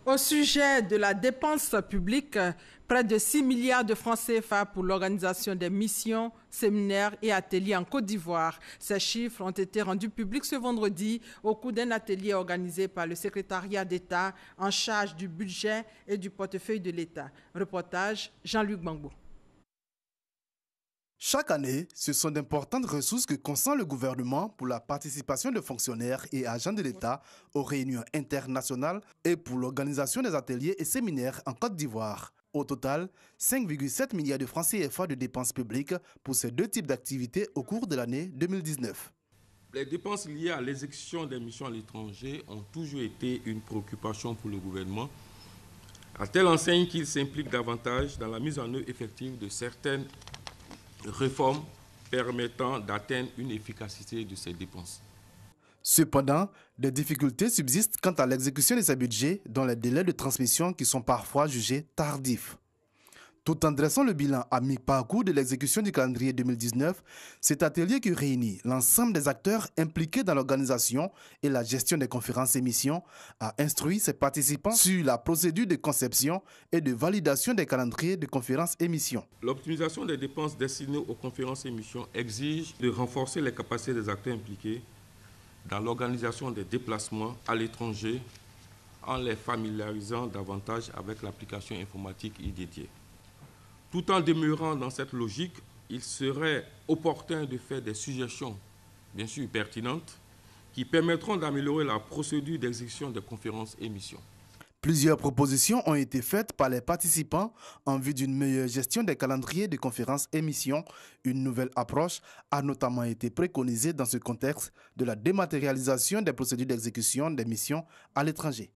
Au sujet de la dépense publique, près de 6 milliards de francs CFA pour l'organisation des missions, séminaires et ateliers en Côte d'Ivoire. Ces chiffres ont été rendus publics ce vendredi au cours d'un atelier organisé par le secrétariat d'État en charge du budget et du portefeuille de l'État. Reportage Jean-Luc Bangbo. Chaque année, ce sont d'importantes ressources que consent le gouvernement pour la participation de fonctionnaires et agents de l'État aux réunions internationales et pour l'organisation des ateliers et séminaires en Côte d'Ivoire. Au total, 5,7 milliards de francs CFA de dépenses publiques pour ces deux types d'activités au cours de l'année 2019. Les dépenses liées à l'exécution des missions à l'étranger ont toujours été une préoccupation pour le gouvernement, à telle enseigne qu'il s'implique davantage dans la mise en œuvre effective de certaines réformes permettant d'atteindre une efficacité de ces dépenses. Cependant, des difficultés subsistent quant à l'exécution de ces budgets, dont les délais de transmission qui sont parfois jugés tardifs. Tout en dressant le bilan à mi-parcours de l'exécution du calendrier 2019, cet atelier qui réunit l'ensemble des acteurs impliqués dans l'organisation et la gestion des conférences et missions a instruit ses participants sur la procédure de conception et de validation des calendriers de conférences et missions. L'optimisation des dépenses destinées aux conférences et missions exige de renforcer les capacités des acteurs impliqués dans l'organisation des déplacements à l'étranger en les familiarisant davantage avec l'application informatique y dédiée. Tout en demeurant dans cette logique, il serait opportun de faire des suggestions, bien sûr pertinentes, qui permettront d'améliorer la procédure d'exécution des conférences et missions. Plusieurs propositions ont été faites par les participants en vue d'une meilleure gestion des calendriers de conférences et missions. Une nouvelle approche a notamment été préconisée dans ce contexte de la dématérialisation des procédures d'exécution des missions à l'étranger.